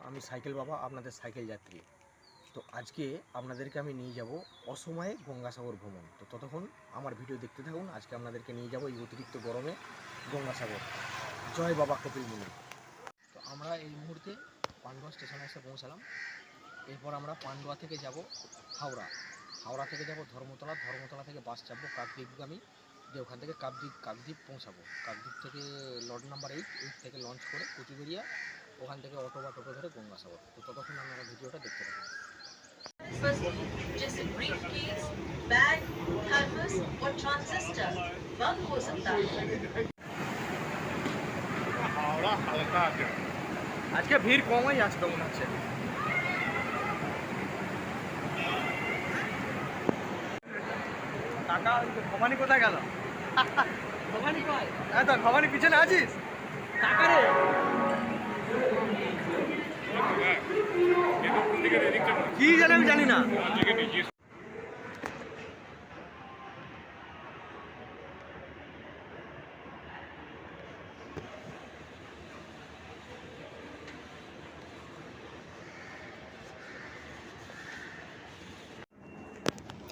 আমি সাইকেল বাবা, আপনাদের সাইকেল যাত্রী। তো আজকে আপনাদেরকে আমি নিয়ে যাব অসময়ে গঙ্গাসাগর ভ্রমণ। তো ততক্ষণ আমার ভিডিও দেখতে থাকুন। আজকে আপনাদেরকে নিয়ে যাব এই অতিরিক্ত গরমে গঙ্গাসাগর। জয় বাবা কপিল মুনি। তো আমরা এই মুহূর্তে পান্ডুয়া স্টেশনে এসে পৌঁছালাম। এরপর আমরা পান্ডুয়া থেকে যাব হাওড়া, হাওড়া থেকে যাব ধর্মতলা, ধর্মতলা থেকে বাস চাপবো কাকদ্বীপগামী, দিয়ে ওখান থেকে কাকদ্বীপ পৌঁছাবো। কাকদ্বীপ থেকে লট নাম্বার 8 থেকে লঞ্চ করে কচুবেড়িয়া, ওখান থেকে অটো বা টোটো ধরে গঙ্গাসাগর। তো ততক্ষণ আপনারা ভিডিওটা দেখতে থাকুন। जैसे ब्रीफकेस, बैग, थर्मस और ट्रांजिस्टर बंद हो सकता है। আজকে ভিড় কমই আসবে মনে হচ্ছে। টাকা ভবানী কোথায় গেল? ভবানী কয়? হ্যাঁ তো ভবানী পিছনে আছিস? টাকা রে কি জানি, আমি জানি না।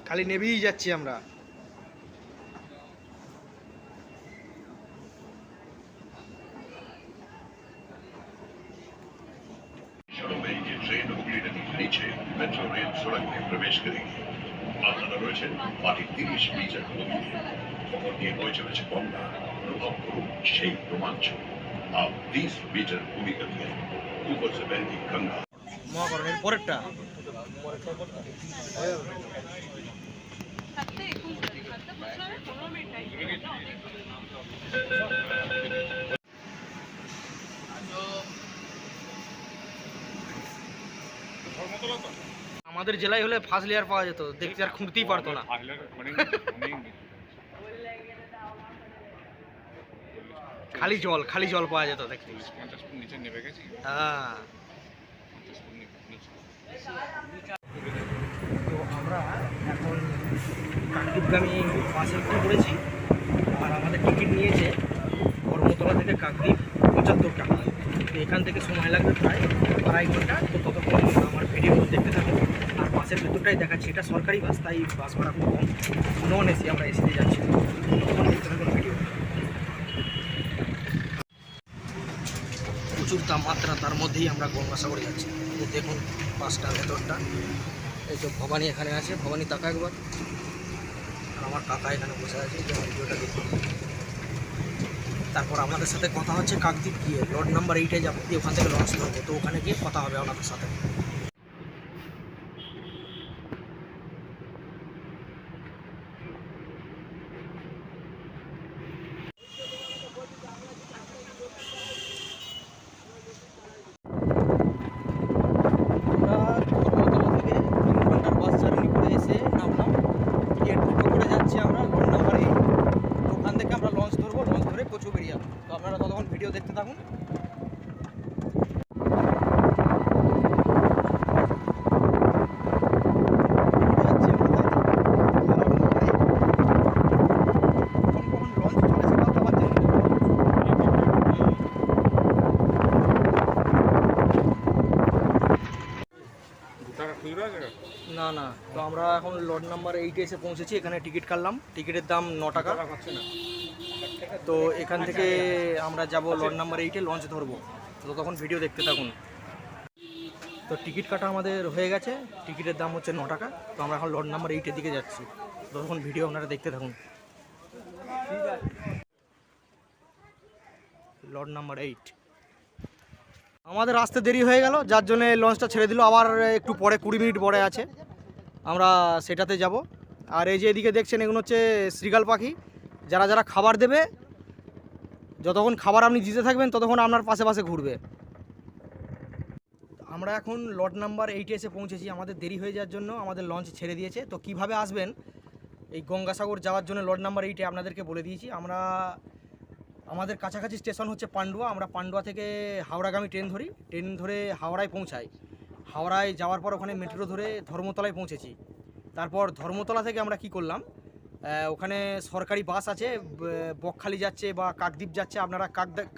খালি নেবেই যাচ্ছি আমরা। ट्रेन हुगली नदी के नीचे मेट्रो रेल सड़क में प्रवेश करेगी। আপনারা রয়েছেন মাটির 30 মিটার গভীরে। খবর দিয়ে বয়ে চলেছে গঙ্গা। অনুভব করুন সেই রোমাঞ্চ। आप 30 मीटर भूमिगत हैं। ऊपर से बहती गंगा। মহাকরণের পরেরটা আমাদের জেলায় হলে ফার্স্ট লেয়ার পাওয়া যেত, দেখতে আর খুঁড়তেই পারতো না। খালি জল পাওয়া যেত দেখতে। হ্যাঁ, তো আমরা এখন কাকদ্বীপগামী বাসে উঠে পড়েছি। আর আমাদের টিকিট নিয়েছে ধর্মতলা থেকে কাকদ্বীপ 75 টাকা। তো এখান থেকে সময় লাগবে প্রায় 2.5 ঘন্টা। তো ততক্ষণ আমার ভিডিও দেখতে থাকুন। আর বাসের ভেতরটাই দেখাচ্ছি, এটা সরকারি বাস, তাই বাস ভাড়া খুব কম। নন এসি, আমরা এসিতে যাচ্ছি। ততক্ষণ দেখতে থাকুন ভিডিও। প্রচুর তাপমাত্রা, তার মধ্যেই আমরা গঙ্গাসাগরে যাচ্ছি। এই দেখুন বাসটার ভেতরটা। এই যে ভবানী এখানে আছে, ভবানী তাকা একবার। আর আমার কাকা এখানে বসে আছে, যে ভিডিওটা দেখুন। তারপর আপনাদের সাথে কথা হচ্ছে কাকদ্বীপ গিয়ে লট নাম্বার 8-এ যাবো, দিয়ে ওখান থেকে লঞ্চ ধরবো। তো ওখানে গিয়ে কথা হবে আপনাদের সাথে। তো আপনারা ততক্ষণ ভিডিও দেখতে থাকুন। না না, তো আমরা এখন লট নাম্বার 8-এ এসে পৌঁছেছি। এখানে টিকিট কাটলাম, টিকিটের দাম 9 টাকা। তো এখান থেকে আমরা যাব লট নাম্বার 8-এ, লঞ্চ ধরবো। তো তখন ভিডিও দেখতে থাকুন। তো টিকিট কাটা আমাদের হয়ে গেছে, টিকিটের দাম হচ্ছে 9 টাকা। তো আমরা এখন লট নাম্বার 8-এর দিকে যাচ্ছি। তখন ভিডিও আপনারা দেখতে থাকুন। লট নাম্বার 8 আমাদের আসতে দেরি হয়ে গেল, যার জন্য লঞ্চটা ছেড়ে দিল। আবার একটু পরে 20 মিনিট পরে আছে, আমরা সেটাতে যাব। আর এই যে এদিকে দেখছেন, এগুলো হচ্ছে শ্রীগাল পাখি। যারা যারা খাবার দেবে, যতক্ষণ খাবার আপনি দিতে থাকবেন ততক্ষণ আপনার পাশে পাশে ঘুরবে। আমরা এখন লট নাম্বার 8-এ এসে পৌঁছেছি। আমাদের দেরি হয়ে যাওয়ার জন্য আমাদের লঞ্চ ছেড়ে দিয়েছে। তো কিভাবে আসবেন এই গঙ্গাসাগর যাওয়ার জন্য লট নাম্বার 8-এ আপনাদেরকে বলে দিয়েছি। আমাদের কাছাকাছি স্টেশন হচ্ছে পান্ডুয়া। আমরা পান্ডুয়া থেকে হাওড়াগামী ট্রেন ধরে হাওড়ায় পৌঁছাই। হাওড়ায় যাওয়ার পর ওখানে মেট্রো ধরে ধর্মতলায় পৌঁছেছি। তারপর ধর্মতলা থেকে আমরা কি করলাম, ওখানে সরকারি বাস আছে, বকখালি যাচ্ছে বা কাকদ্বীপ যাচ্ছে। আপনারা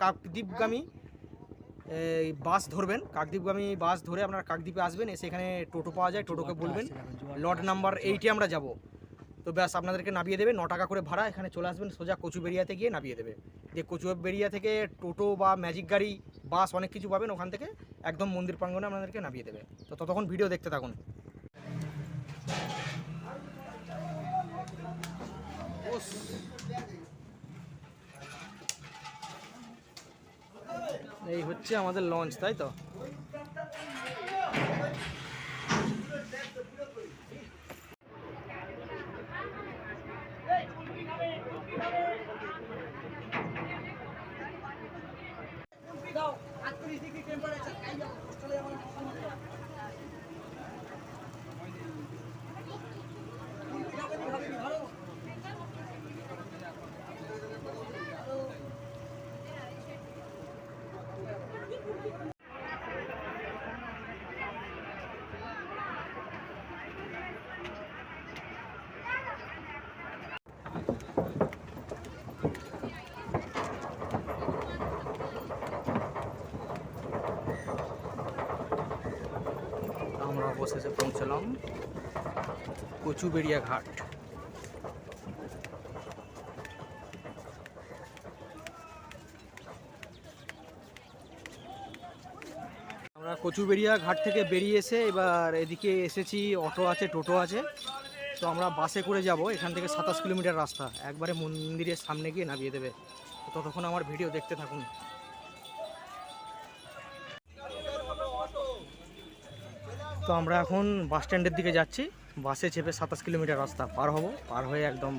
কাকদ্বীপগামী এই বাস ধরবেন, কাকদ্বীপগামী বাস ধরে আপনারা কাকদ্বীপে আসবেন, এসে এখানে টোটো পাওয়া যায়, টোটোকে বলবেন লট নাম্বার 8-এ আমরা যাব। তো ব্যাস আপনাদেরকে নামিয়ে দেবে, 9 টাকা করে ভাড়া, এখানে চলে আসবেন, সোজা কচুবেড়িয়াতে গিয়ে নামিয়ে দেবে। যে কচুবেড়িয়া থেকে টোটো বা ম্যাজিক গাড়ি, বাস অনেক কিছু পাবেন, ওখান থেকে একদম মন্দির প্রাঙ্গণে আপনাদেরকে নামিয়ে দেবে। তো ততক্ষণ ভিডিও দেখতে থাকুন। এই হচ্ছে আমাদের লঞ্চ, তাই তো? আমরা অবশেষে পৌঁছলাম কচুবেড়িয়া ঘাট। আমরা কচুবেড়িয়া ঘাট থেকে বেরিয়ে এসে এবার এদিকে এসেছি, অটো আছে, টোটো আছে। তো আমরা বাসে করে যাব, এখান থেকে 27 কিলোমিটার রাস্তা, একবারে মন্দিরের সামনে গিয়ে নামিয়ে দেবে। তো ততক্ষণ আমার ভিডিও দেখতে থাকুন। তো আমরা এখন বাস স্ট্যান্ডের দিকে যাচ্ছি, বাসে চেপে 27 কিলোমিটার রাস্তা পার হব, পার হয়ে একদম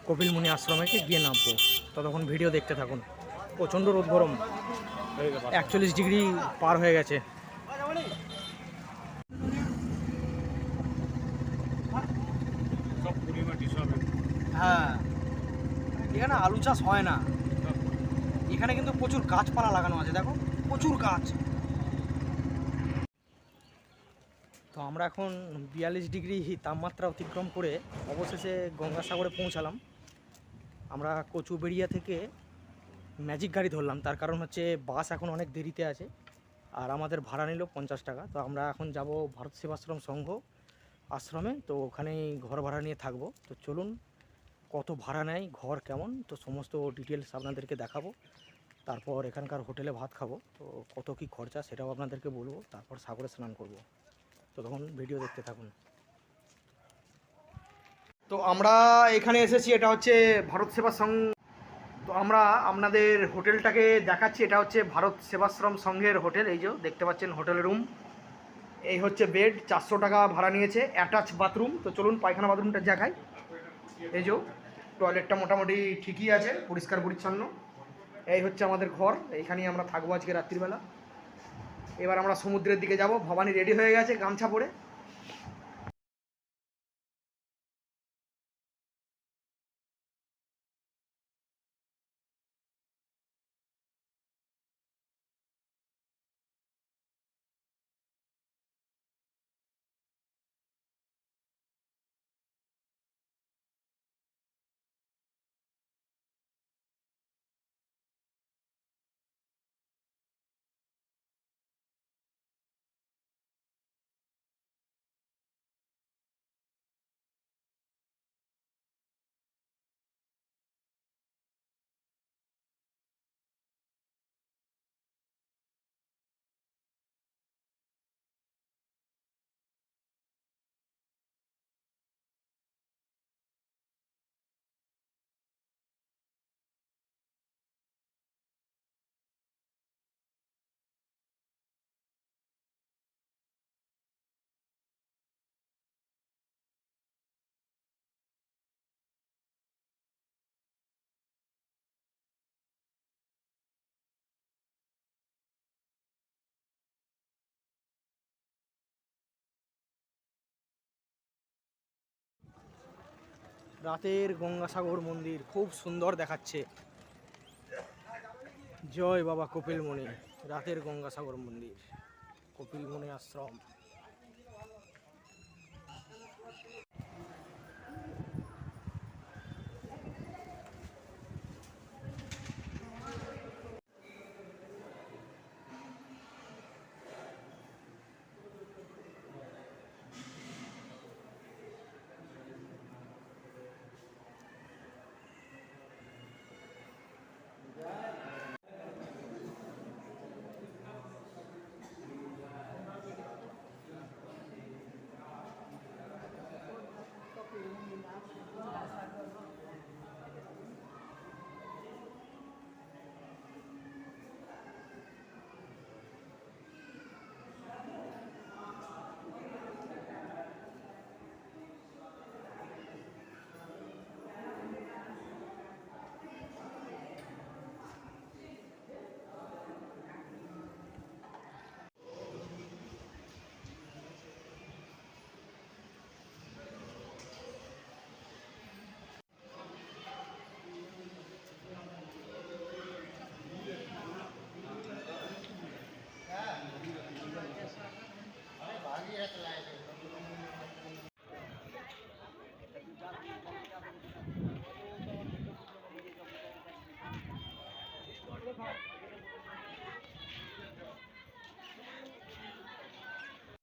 কপিলমুনি আশ্রমে গিয়ে নামবো। ততক্ষণ ভিডিও দেখতে থাকুন। প্রচণ্ড রোদ, গরম, 41 ডিগ্রি পার হয়ে গেছে। হ্যাঁ, এখানে আলু চাষ হয় না, এখানে কিন্তু প্রচুর গাছপালা লাগানো আছে, দেখো প্রচুর গাছ। তো আমরা এখন 42 ডিগ্রি তাপমাত্রা অতিক্রম করে অবশেষে গঙ্গাসাগরে পৌঁছালাম। আমরা কচুবেড়িয়া থেকে ম্যাজিক গাড়ি ধরলাম, তার কারণ হচ্ছে বাস এখন অনেক দেরিতে আছে, আর আমাদের ভাড়া নিল 50 টাকা। তো আমরা এখন যাব ভারত সেবাশ্রম সংঘ আশ্রমে, তো ওখানেই ঘর ভাড়া নিয়ে থাকবো। তো চলুন, কত ভাড়া নেয়, ঘর কেমন, তো সমস্ত ডিটেলস আপনাদেরকে দেখাবো। তারপর এখানকার হোটেলে ভাত খাবো, তো কত কি খরচা সেটাও আপনাদেরকে বলবো। তারপর সাগরে স্নান করব। তো তখন ভিডিও দেখতে থাকুন। তো আমরা এখানে এসেছি, এটা হচ্ছে ভারত সেবা সংঘ। তো আমরা আপনাদের হোটেলটাকে দেখাচ্ছি, এটা হচ্ছে ভারত সেবাশ্রম সংঘের হোটেল। এই যে দেখতে পাচ্ছেন হোটেল রুম, এই হচ্ছে বেড, 400 টাকা ভাড়া নিয়েছে, অ্যাটাচ বাথরুম। তো চলুন পায়খানা বাথরুমটা দেখাই। এই যে টয়লেটটা মোটামুটি ঠিকই আছে, পরিষ্কার পরিচ্ছন্ন। এই হচ্ছে আমাদের ঘর, এইখানেই আমরা থাকবো আজকে রাত্রিবেলা। এবার আমরা সমুদ্রের দিকে যাব। ভবানী রেডি হয়ে গেছে গামছা পরে। রাতের গঙ্গাসাগর মন্দির খুব সুন্দর দেখাচ্ছে। জয় বাবা কপিলমুনি। রাতের গঙ্গাসাগর মন্দির, কপিলমুনি আশ্রম।